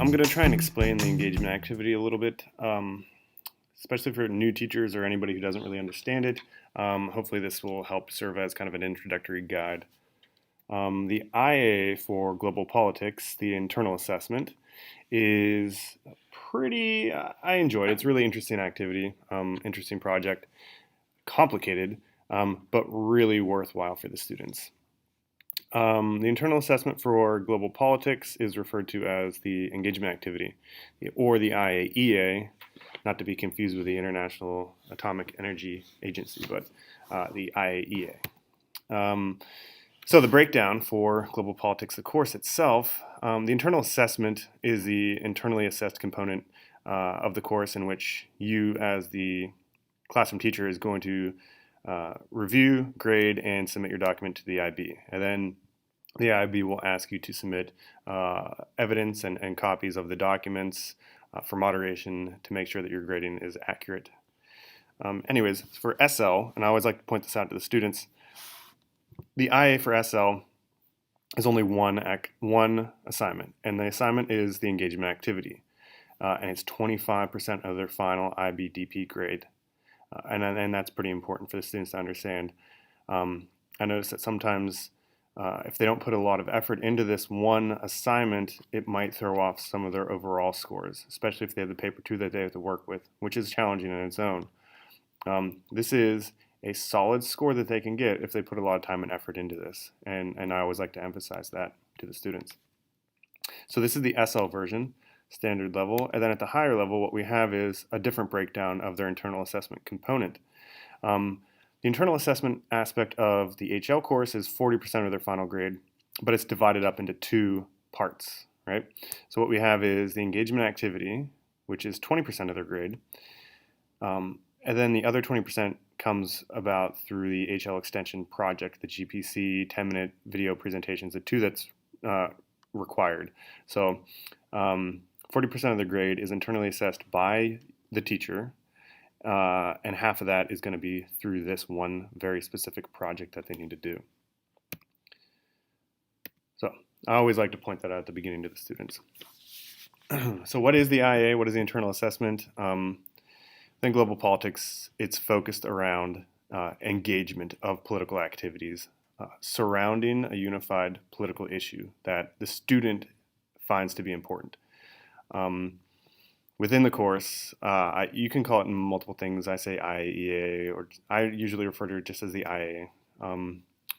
I'm going to try and explain the engagement activity a little bit, especially for new teachers or anybody who doesn't really understand it. Hopefully this will help serve as kind of an introductory guide. The IA for global politics, the internal assessment, is pretty, I enjoyed it. It's a really interesting activity, interesting project, complicated, but really worthwhile for the students. The internal assessment for global politics is referred to as the engagement activity, or the IAEA, not to be confused with the International Atomic Energy Agency, but the IAEA. So the breakdown for global politics, the course itself, the internal assessment is the internally assessed component of the course in which you, as the classroom teacher, is going to review, grade, and submit your document to the IB. And then the IB will ask you to submit evidence and copies of the documents for moderation to make sure that your grading is accurate. Anyways, for SL, and I always like to point this out to the students, the IA for SL is only one assignment, and the assignment is the engagement activity, and it's 25% of their final IB-DP grade. And that's pretty important for the students to understand. I notice that sometimes if they don't put a lot of effort into this one assignment, it might throw off some of their overall scores, especially if they have the paper 2 that they have to work with, which is challenging in its own. This is a solid score that they can get if they put a lot of time and effort into this, and I always like to emphasize that to the students. So this is the SL version, standard level, and then at the higher level what we have is a different breakdown of their internal assessment component. The internal assessment aspect of the HL course is 40% of their final grade, but it's divided up into 2 parts, right? So what we have is the engagement activity, which is 20% of their grade, and then the other 20% comes about through the HL extension project, the GPC 10-minute video presentations, the 2 that's required. So 40% of the grade is internally assessed by the teacher, and half of that is going to be through this one very specific project that they need to do. So I always like to point that out at the beginning to the students. So what is the IA? What is the internal assessment? In global politics, it's focused around engagement of political activities surrounding a unified political issue that the student finds to be important. Within the course, you can call it multiple things. I say IAEA, or I usually refer to it just as the IA,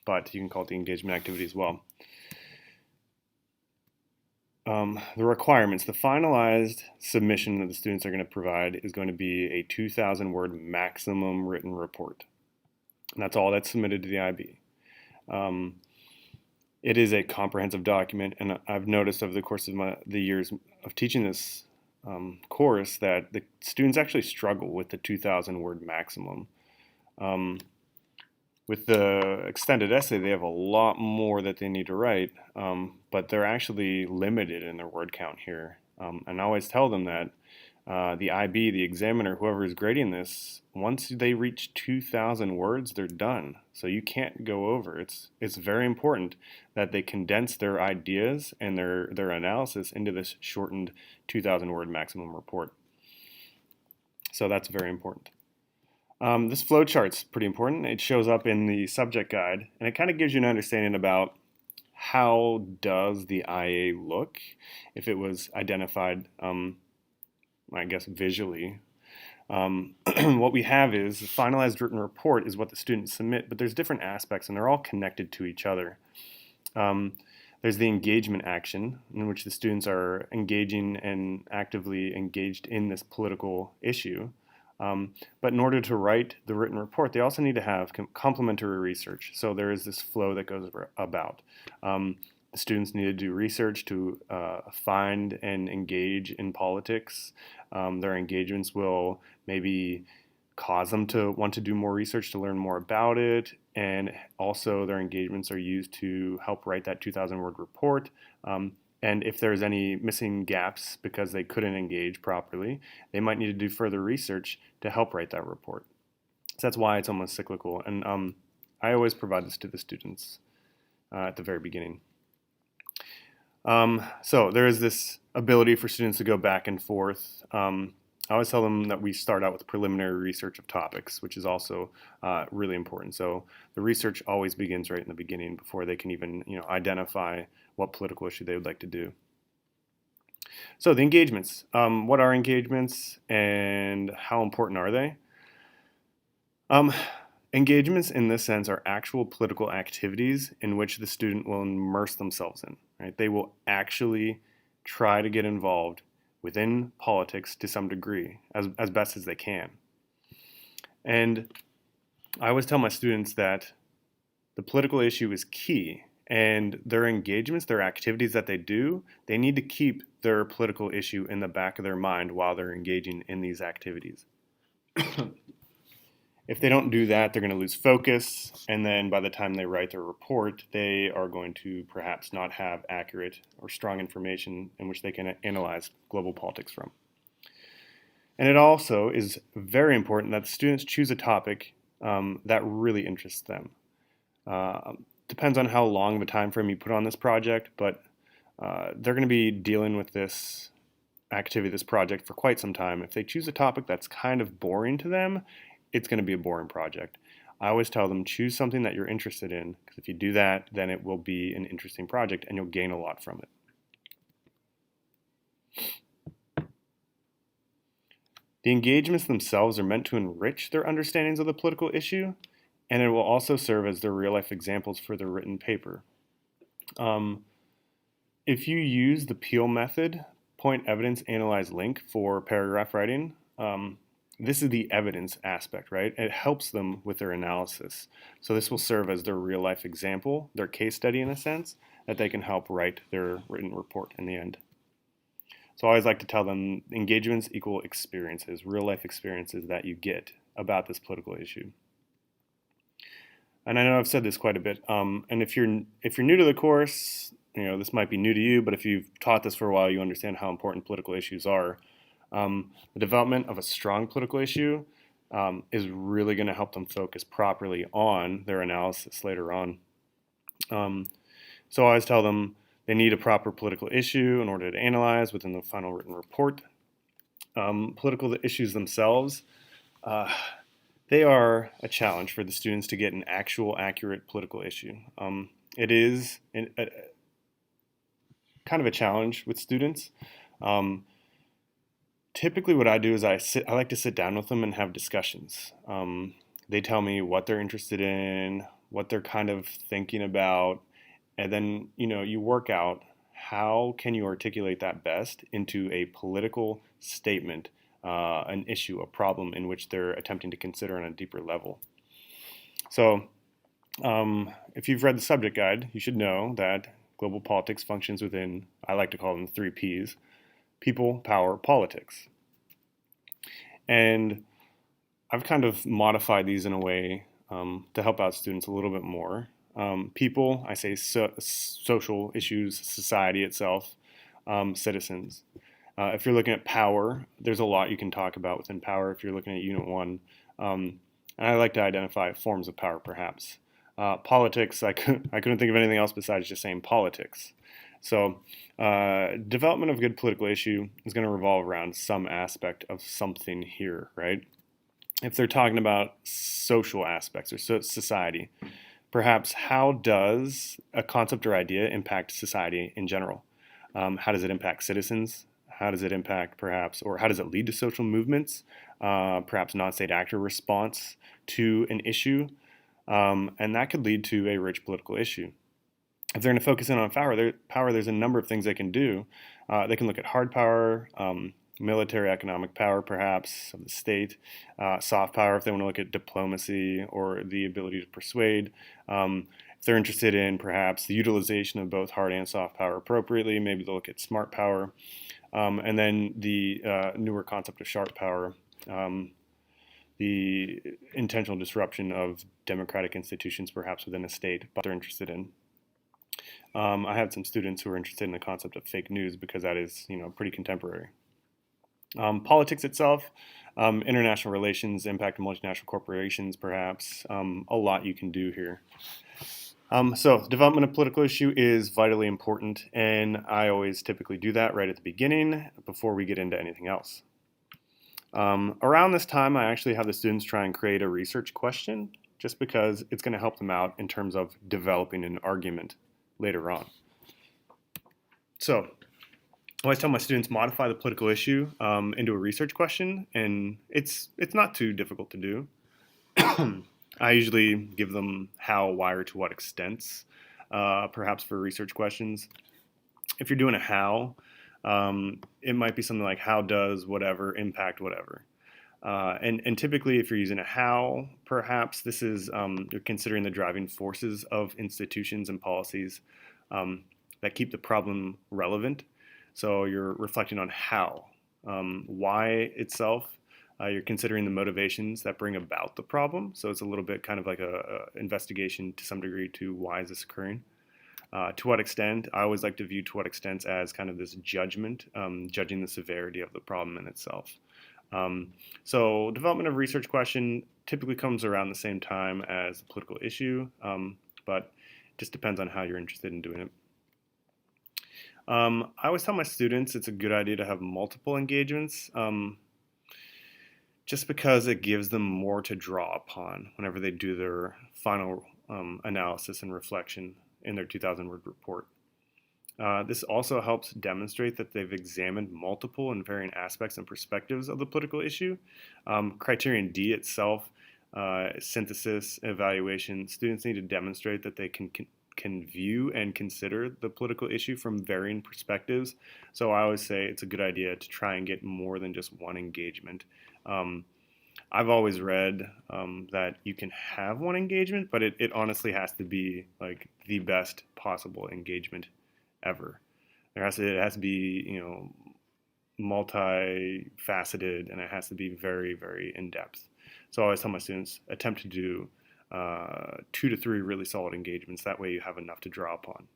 but you can call it the engagement activity as well. The requirements, the finalized submission that the students are going to provide is going to be a 2,000 word maximum written report. And that's all that's submitted to the IB. It is a comprehensive document, and I've noticed over the course of the years of teaching this course that the students actually struggle with the 2,000 word maximum. With the extended essay, they have a lot more that they need to write, but they're actually limited in their word count here. And I always tell them that the IB, the examiner, whoever is grading this, once they reach 2,000 words, they're done. So you can't go over. It's very important that they condense their ideas and their analysis into this shortened 2,000 word maximum report. So that's very important. This flow chart's pretty important. It shows up in the subject guide, and it kind of gives you an understanding about how does the IA look if it was identified, I guess, visually. What we have is the finalized written report is what the students submit, but there's different aspects, and they're all connected to each other. There's the engagement action, in which the students are engaging and actively engaged in this political issue. But in order to write the written report, they also need to have complementary research. So there is this flow that goes about. The students need to do research to find and engage in politics. Their engagements will maybe cause them to want to do more research to learn more about it, and also their engagements are used to help write that 2,000 word report. And if there's any missing gaps because they couldn't engage properly, they might need to do further research to help write that report. So that's why it's almost cyclical. And I always provide this to the students at the very beginning. So there is this ability for students to go back and forth. I always tell them that we start out with preliminary research of topics, which is also really important. So the research always begins right in the beginning before they can even identify what political issue they would like to do. So the engagements. What are engagements and how important are they? Engagements in this sense are actual political activities in which the student will immerse themselves in. Right? They will actually try to get involved within politics to some degree, as best as they can. And I always tell my students that the political issue is key, and their engagements, their activities that they do, they need to keep their political issue in the back of their mind while they're engaging in these activities. If they don't do that, they're going to lose focus, and then by the time they write their report, they are going to perhaps not have accurate or strong information in which they can analyze global politics from. And it also is very important that the students choose a topic that really interests them. Depends on how long of a time frame you put on this project, but they're going to be dealing with this activity, this project, for quite some time. If they choose a topic that's kind of boring to them, it's going to be a boring project. I always tell them, choose something that you're interested in, because if you do that, then it will be an interesting project and you'll gain a lot from it. The engagements themselves are meant to enrich their understandings of the political issue, and it will also serve as their real-life examples for the written paper. If you use the Peel method, point, evidence, analyze, link, for paragraph writing, this is the evidence aspect, right? It helps them with their analysis. So this will serve as their real-life example, their case study in a sense, that they can help write their written report in the end. So I always like to tell them engagements equal experiences, real-life experiences that you get about this political issue. And I know I've said this quite a bit. And if you're new to the course, this might be new to you, but if you've taught this for a while, you understand how important political issues are. The development of a strong political issue is really going to help them focus properly on their analysis later on. So I always tell them they need a proper political issue in order to analyze within the final written report. Political issues themselves, they are a challenge for the students to get an actual, accurate political issue. It is kind of a challenge with students. Typically what I do is I like to sit down with them and have discussions. They tell me what they're interested in, what they're kind of thinking about, and then you work out how can you articulate that best into a political statement, an issue, a problem in which they're attempting to consider on a deeper level. So if you've read the subject guide, you should know that global politics functions within, I like to call them 3 Ps: people, power, politics. And I've kind of modified these in a way to help out students a little bit more. People, I say social issues, society itself, citizens. If you're looking at power, there's a lot you can talk about within power if you're looking at Unit 1. And I like to identify forms of power, perhaps. Politics, I couldn't think of anything else besides just saying politics. So development of a good political issue is going to revolve around some aspect of something here, right? If they're talking about social aspects or society, perhaps how does a concept or idea impact society in general? How does it impact citizens? How does it impact perhaps, or how does it lead to social movements? Perhaps non-state actor response to an issue? And that could lead to a rich political issue. If they're going to focus in on power, there's a number of things they can do. They can look at hard power, military, economic power, perhaps, of the state, soft power if they want to look at diplomacy or the ability to persuade. If they're interested in perhaps the utilization of both hard and soft power appropriately, maybe they'll look at smart power. And then the newer concept of sharp power, the intentional disruption of democratic institutions perhaps within a state, but they're interested in. I had some students who are interested in the concept of fake news because that is, pretty contemporary. Politics itself, international relations, impact of multinational corporations, perhaps, a lot you can do here. So development of political issue is vitally important, and I always typically do that right at the beginning before we get into anything else. Around this time, I actually have the students try and create a research question just because it's going to help them out in terms of developing an argument later on. So I always tell my students modify the political issue into a research question, and it's not too difficult to do. I usually give them how, why, or to what extents, perhaps for research questions. If you're doing a how, it might be something like how does whatever impact whatever. And typically, if you're using a how, perhaps this is you're considering the driving forces of institutions and policies that keep the problem relevant. So you're reflecting on how, why itself. You're considering the motivations that bring about the problem. So it's a little bit kind of like a investigation to some degree to why is this occurring. To what extent? I always like to view to what extent as kind of this judgment, judging the severity of the problem in itself. So development of research question typically comes around the same time as the political issue, but it just depends on how you're interested in doing it. I always tell my students it's a good idea to have multiple engagements, just because it gives them more to draw upon whenever they do their final analysis and reflection in their 2,000-word report. This also helps demonstrate that they've examined multiple and varying aspects and perspectives of the political issue. Criterion D itself, synthesis, evaluation, students need to demonstrate that they can view and consider the political issue from varying perspectives. So I always say it's a good idea to try and get more than just one engagement. I've always read that you can have one engagement, but it honestly has to be like the best possible engagement ever. It has to be, multifaceted, and it has to be very, very in depth. So I always tell my students attempt to do 2 to 3 really solid engagements. That way you have enough to draw upon.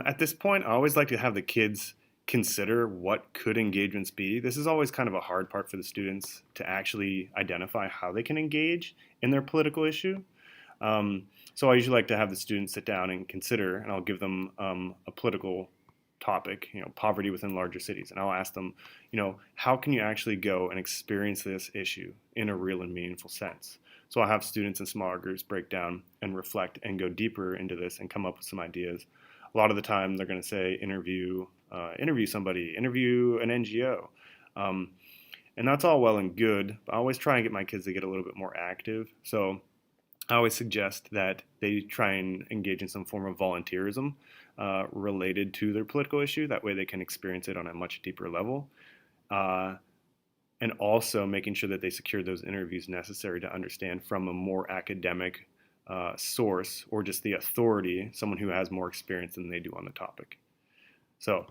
At this point, I always like to have the kids consider what could engagements be. This is always kind of a hard part for the students to actually identify how they can engage in their political issue. So I usually like to have the students sit down and consider, and I'll give them a political topic, poverty within larger cities. And I'll ask them, how can you actually go and experience this issue in a real and meaningful sense? So I'll have students in smaller groups break down and reflect and go deeper into this and come up with some ideas. A lot of the time they're going to say interview somebody, interview an NGO. And that's all well and good, but I always try and get my kids to get a little bit more active. So I always suggest that they try and engage in some form of volunteerism related to their political issue. That way they can experience it on a much deeper level. And also making sure that they secure those interviews necessary to understand from a more academic source, or just the authority, someone who has more experience than they do on the topic. So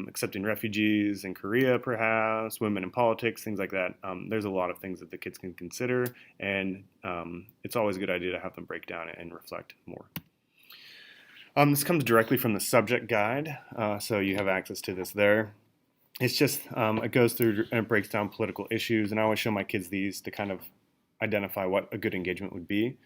accepting refugees in Korea, perhaps, women in politics, things like that. There's a lot of things that the kids can consider, and it's always a good idea to have them break down and reflect more. This comes directly from the subject guide, so you have access to this there. It's just, it goes through and it breaks down political issues, and I always show my kids these to kind of identify what a good engagement would be.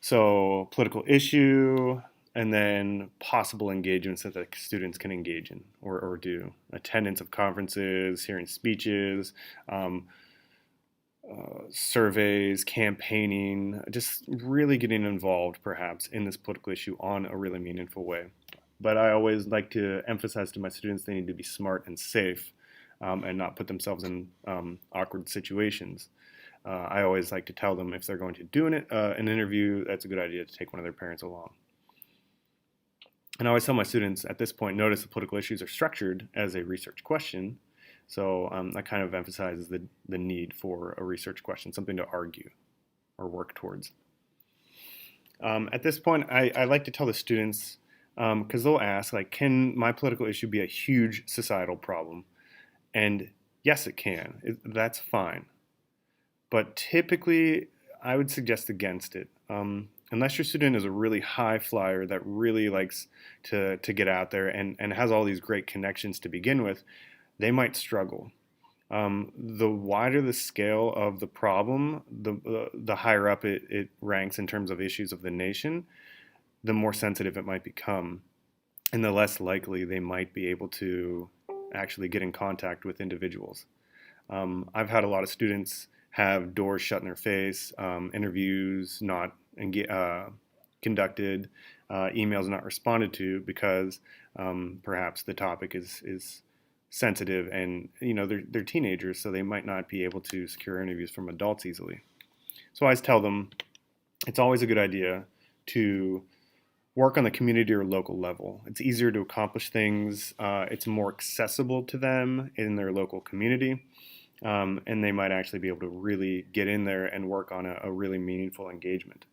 So political issue, and then possible engagements that the students can engage in or do. Attendance of conferences, hearing speeches, surveys, campaigning, just really getting involved perhaps in this political issue on a really meaningful way. But I always like to emphasize to my students they need to be smart and safe and not put themselves in awkward situations. I always like to tell them if they're going to do an interview, that's a good idea to take one of their parents along. And I always tell my students at this point, notice the political issues are structured as a research question. So that kind of emphasizes the need for a research question, something to argue or work towards. At this point, I like to tell the students, because they'll ask, like, can my political issue be a huge societal problem? And yes, it can. That's fine. But typically, I would suggest against it. Unless your student is a really high flyer that really likes to get out there and has all these great connections to begin with, they might struggle. The wider the scale of the problem, the higher up it ranks in terms of issues of the nation, the more sensitive it might become, and the less likely they might be able to actually get in contact with individuals. I've had a lot of students have doors shut in their face, interviews not conducted, emails not responded to because perhaps the topic is sensitive, and they're teenagers, so they might not be able to secure interviews from adults easily. So I always tell them it's always a good idea to work on the community or local level. It's easier to accomplish things. It's more accessible to them in their local community. And they might actually be able to really get in there and work on a really meaningful engagement.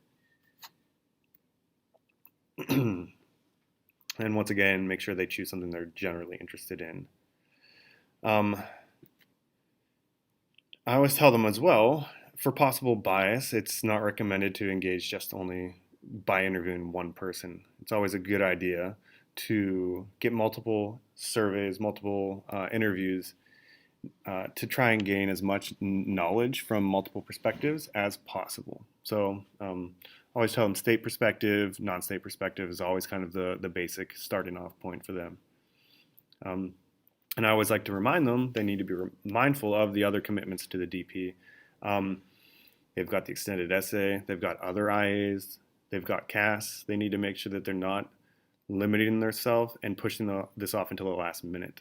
And once again, make sure they choose something they're generally interested in. I always tell them as well, for possible bias, it's not recommended to engage just only by interviewing one person. It's always a good idea to get multiple surveys, multiple interviews to try and gain as much knowledge from multiple perspectives as possible. So I always tell them state perspective, non-state perspective is always kind of the basic starting off point for them. And I always like to remind them they need to be mindful of the other commitments to the DP. They've got the extended essay, they've got other IAs, they've got CAS. They need to make sure that they're not limiting themselves and pushing this off until the last minute.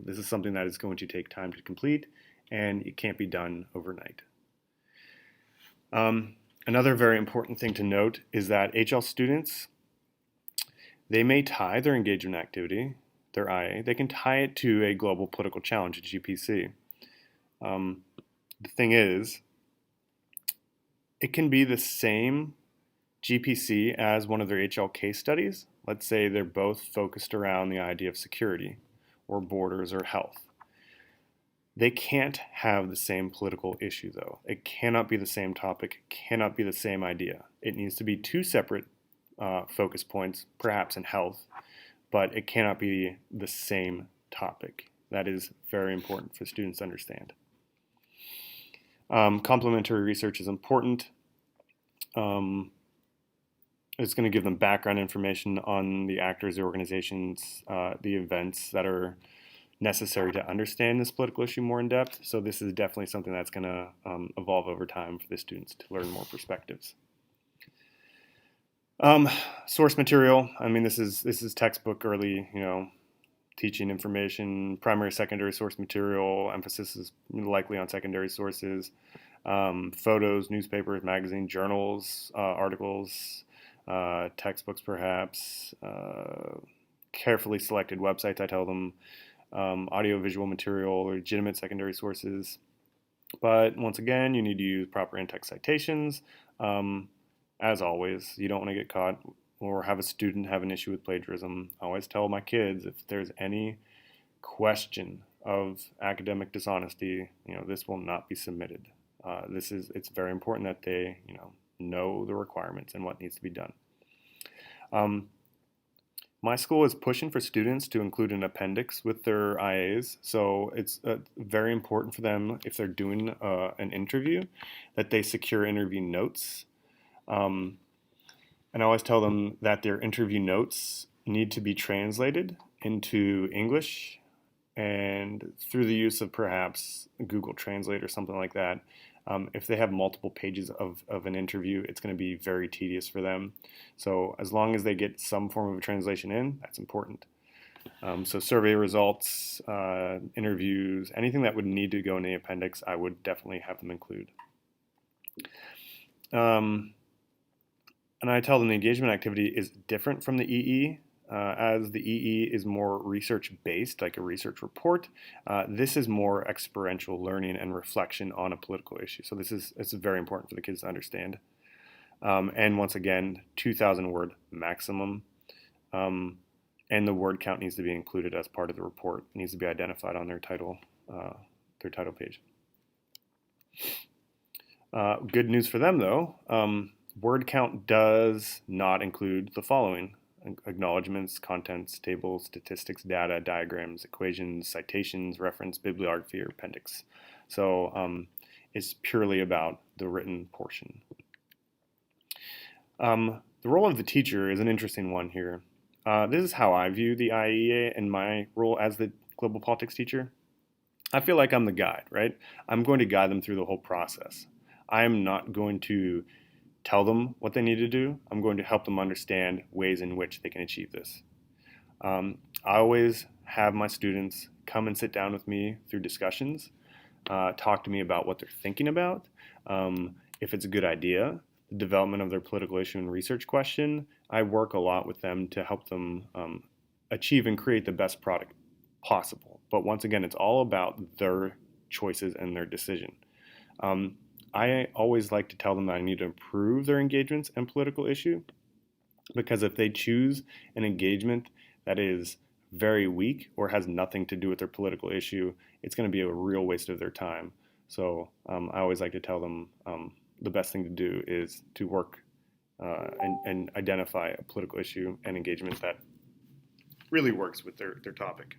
This is something that is going to take time to complete, and it can't be done overnight. Another very important thing to note is that HL students, they may tie their engagement activity, their IA, they can tie it to a global political challenge, a GPC. The thing is, it can be the same GPC as one of their HL case studies. Let's say they're both focused around the idea of security or borders or health. They can't have the same political issue, though. It cannot be the same topic, cannot be the same idea. It needs to be two separate focus points, perhaps in health, but it cannot be the same topic. That is very important for students to understand. Complementary research is important. It's going to give them background information on the actors, the organizations, the events that are necessary to understand this political issue more in depth. So this is definitely something that's going to evolve over time for the students to learn more perspectives. Source material. I mean, this is textbook early, teaching information, primary, secondary source material. Emphasis is likely on secondary sources. Photos, newspapers, magazines, journals, articles, textbooks perhaps, carefully selected websites, I tell them, audio-visual material, legitimate secondary sources. But once again, you need to use proper in-text citations. As always, you don't want to get caught or have a student have an issue with plagiarism. I always tell my kids if there's any question of academic dishonesty, this will not be submitted. It's very important that they, know the requirements and what needs to be done. My school is pushing for students to include an appendix with their IAs, so it's very important for them if they're doing an interview that they secure interview notes. And I always tell them that their interview notes need to be translated into English, and through the use of perhaps Google Translate or something like that. If they have multiple pages of an interview, it's going to be very tedious for them. So as long as they get some form of a translation in, that's important. So survey results, interviews, anything that would need to go in the appendix, I would definitely have them include. And I tell them the engagement activity is different from the EE. As the EE is more research-based, like a research report, this is more experiential learning and reflection on a political issue. So it's very important for the kids to understand. And once again, 2,000 word maximum. And the word count needs to be included as part of the report. It needs to be identified on their title page. Good news for them, though. Word count does not include the following. acknowledgments, contents, tables, statistics, data, diagrams, equations, citations, reference, bibliography, or appendix. So it's purely about the written portion. The role of the teacher is an interesting one here. This is how I view the IAEA and my role as the global politics teacher. I feel like I'm the guide, right? I'm going to guide them through the whole process. I am not going to tell them what they need to do. I'm going to help them understand ways in which they can achieve this. I always have my students come and sit down with me through discussions, talk to me about what they're thinking about, if it's a good idea, the development of their political issue and research question. I work a lot with them to help them achieve and create the best product possible. But once again, it's all about their choices and their decision. I always like to tell them that I need to improve their engagements and political issue, because if they choose an engagement that is very weak or has nothing to do with their political issue, it's going to be a real waste of their time. So I always like to tell them the best thing to do is to work and identify a political issue and engagement that really works with their topic.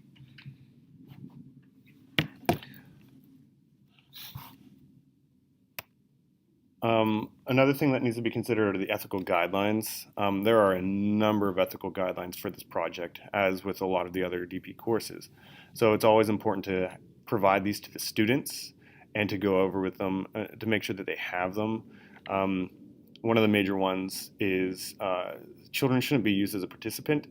Another thing that needs to be considered are the ethical guidelines. There are a number of ethical guidelines for this project, as with a lot of the other DP courses. So it's always important to provide these to the students and to go over with them to make sure that they have them. One of the major ones is children shouldn't be used as a participant.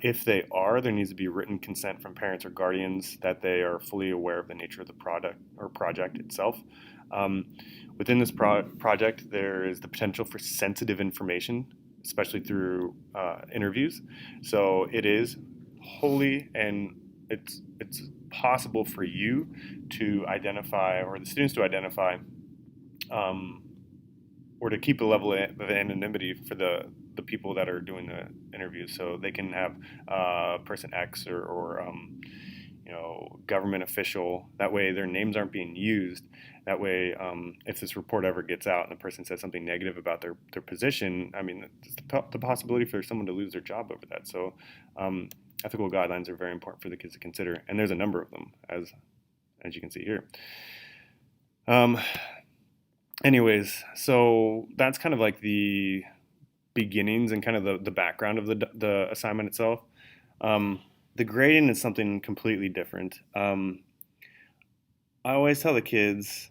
If they are, there needs to be written consent from parents or guardians that they are fully aware of the nature of the product or project itself. Within this project, there is the potential for sensitive information, especially through interviews. So it is wholly and it's possible for you to identify, or the students to identify, or to keep a level of anonymity for the people that are doing the interviews. So they can have person X or government official. That way their names aren't being used. That way, if this report ever gets out and the person says something negative about their position, I mean, the possibility for someone to lose their job over that. So ethical guidelines are very important for the kids to consider, and there's a number of them, as you can see here. Anyways, so that's kind of like the beginnings and kind of the background of the assignment itself. The grading is something completely different. I always tell the kids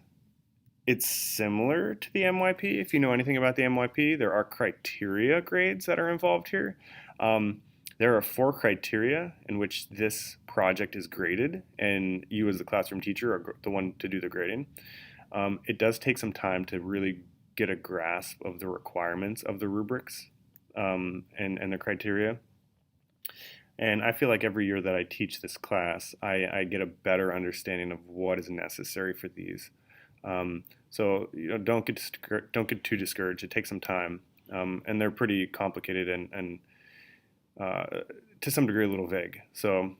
it's similar to the MYP. If you know anything about the MYP, there are criteria grades that are involved here. There are 4 criteria in which this project is graded, and you as the classroom teacher are the one to do the grading. It does take some time to really get a grasp of the requirements of the rubrics and the criteria. And I feel like every year that I teach this class, I get a better understanding of what is necessary for these. So don't get too discouraged. It takes some time, and they're pretty complicated and to some degree a little vague. So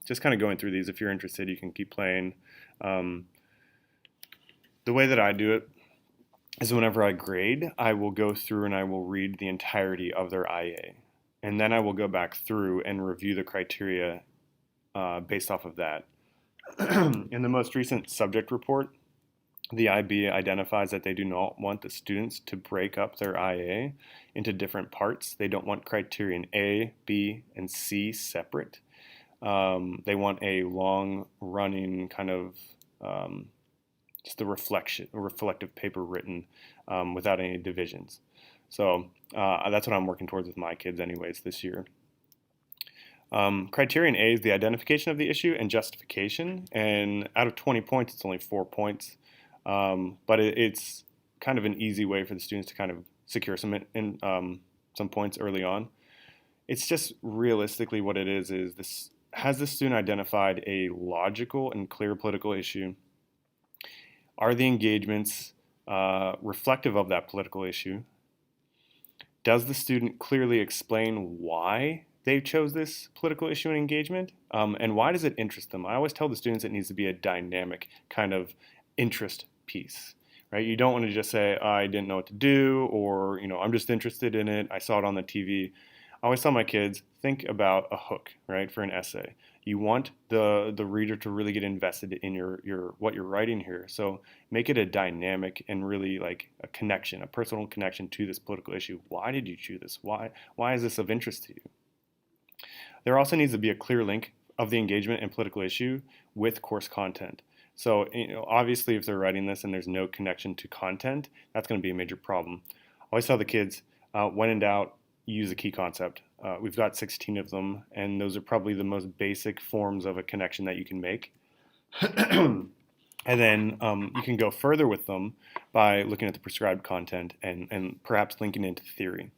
just kind of going through these. If you're interested, you can keep playing. The way that I do it is whenever I grade, I will go through and I will read the entirety of their IA. And then I will go back through and review the criteria based off of that. In the most recent subject report, the IB identifies that they do not want the students to break up their IA into different parts. They don't want criterion A, B, and C separate. They want a long-running kind of just a reflective paper written without any divisions. So that's what I'm working towards with my kids anyways this year. Criterion A is the identification of the issue and justification. And out of 20 points, it's only 4 points. But it's kind of an easy way for the students to kind of secure some points early on. It's just realistically what it is this: has the student identified a logical and clear political issue? Are the engagements reflective of that political issue? Does the student clearly explain why they chose this political issue and engagement? And why does it interest them? I always tell the students it needs to be a dynamic kind of interest piece, right? You don't want to just say, I didn't know what to do, or, I'm just interested in it. I saw it on the TV. I always tell my kids, think about a hook, right, for an essay. You want the reader to really get invested in your what you're writing here. So make it a dynamic and really like a connection, a personal connection to this political issue. Why did you choose this? Why is this of interest to you? There also needs to be a clear link of the engagement and political issue with course content. So, obviously, if they're writing this and there's no connection to content, that's going to be a major problem. I always tell the kids, when in doubt, use a key concept. We've got 16 of them, and those are probably the most basic forms of a connection that you can make. And then you can go further with them by looking at the prescribed content and perhaps linking into theory.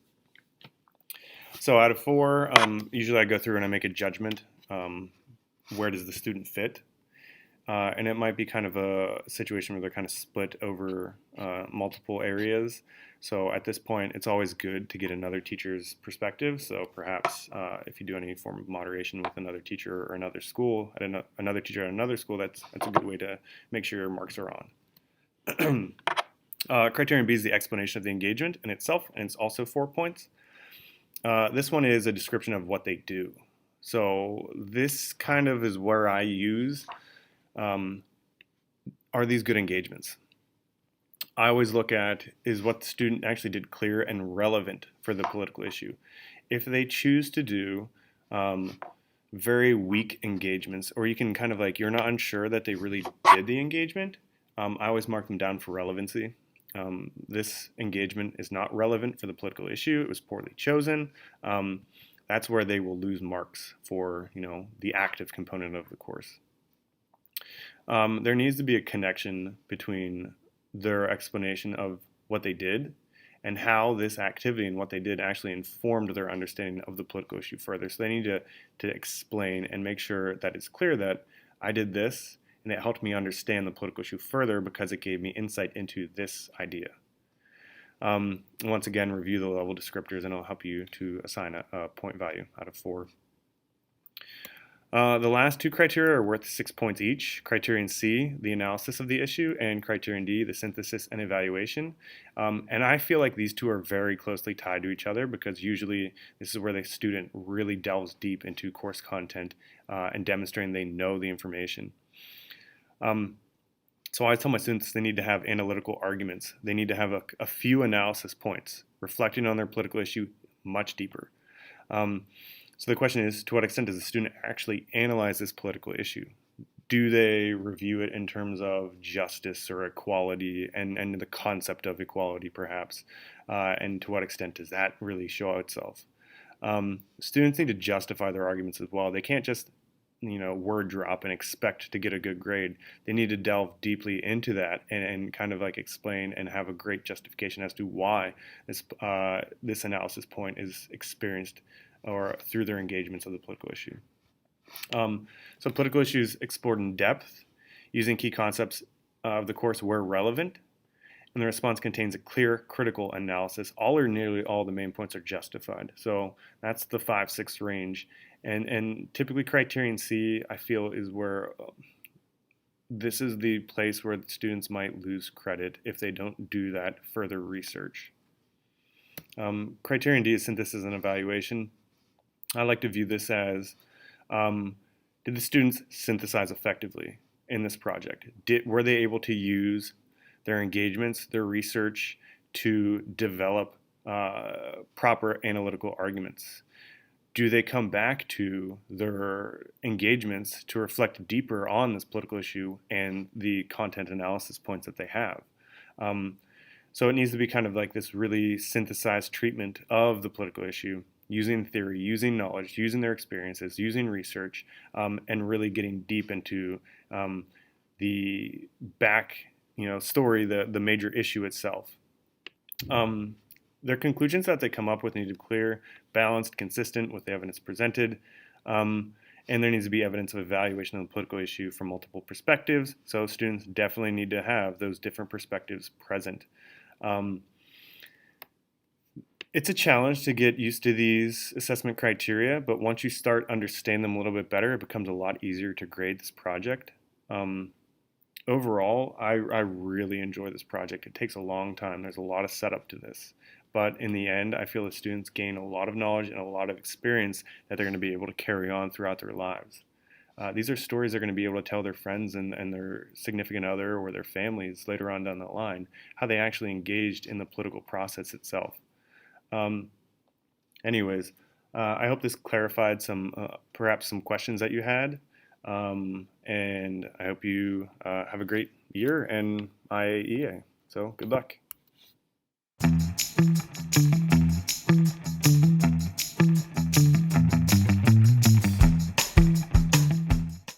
So out of 4, usually I go through and I make a judgment. Where does the student fit? And it might be kind of a situation where they're kind of split over multiple areas. So at this point, it's always good to get another teacher's perspective. So perhaps if you do any form of moderation with another teacher or another school, at another teacher at another school, that's a good way to make sure your marks are on. Criterion B is the explanation of the engagement in itself, and it's also 4 points. This one is a description of what they do. So this kind of is where I use, are these good engagements? I always look at, is what the student actually did clear and relevant for the political issue? If they choose to do very weak engagements, or you can kind of like, you're not unsure that they really did the engagement, I always mark them down for relevancy. This engagement is not relevant for the political issue. It was poorly chosen. That's where they will lose marks for, the active component of the course. There needs to be a connection between their explanation of what they did and how this activity and what they did actually informed their understanding of the political issue further. So they need to explain and make sure that it's clear that I did this, and it helped me understand the political issue further because it gave me insight into this idea. Once again, review the level descriptors, and it'll help you to assign a point value out of 4. The last 2 criteria are worth 6 points each. Criterion C, the analysis of the issue, and criterion D, the synthesis and evaluation. And I feel like these 2 are very closely tied to each other because usually this is where the student really delves deep into course content and demonstrating they know the information. So I tell my students they need to have analytical arguments. They need to have a few analysis points, reflecting on their political issue much deeper. So the question is, to what extent does the student actually analyze this political issue? Do they review it in terms of justice or equality and the concept of equality, perhaps? And to what extent does that really show itself? Students need to justify their arguments as well. They can't just word drop and expect to get a good grade. They need to delve deeply into that and kind of like explain and have a great justification as to why this analysis point is experienced or through their engagements of the political issue. So political issues explored in depth using key concepts of the course where relevant, and the response contains a clear critical analysis. All or nearly all the main points are justified. So that's the 5-6 range. And typically criterion C, I feel, is where this is the place where the students might lose credit if they don't do that further research. Criterion D is synthesis and evaluation. I like to view this as, did the students synthesize effectively in this project? Were they able to use their engagements, their research to develop proper analytical arguments? Do they come back to their engagements to reflect deeper on this political issue and the content analysis points that they have? So it needs to be kind of like this really synthesized treatment of the political issue, using theory, using knowledge, using their experiences, using research, and really getting deep into the back story, the major issue itself. Their conclusions that they come up with need to be clear, balanced, consistent with the evidence presented, and there needs to be evidence of evaluation of the political issue from multiple perspectives, so students definitely need to have those different perspectives present. It's a challenge to get used to these assessment criteria, but once you start understanding them a little bit better, it becomes a lot easier to grade this project. Overall, I really enjoy this project. It takes a long time. There's a lot of setup to this. But in the end, I feel the students gain a lot of knowledge and a lot of experience that they're going to be able to carry on throughout their lives. These are stories they're going to be able to tell their friends and their significant other or their families later on down the line, how they actually engaged in the political process itself. Um, Anyways, I hope this clarified perhaps some questions that you had. And I hope you have a great year and IAEA. So good luck.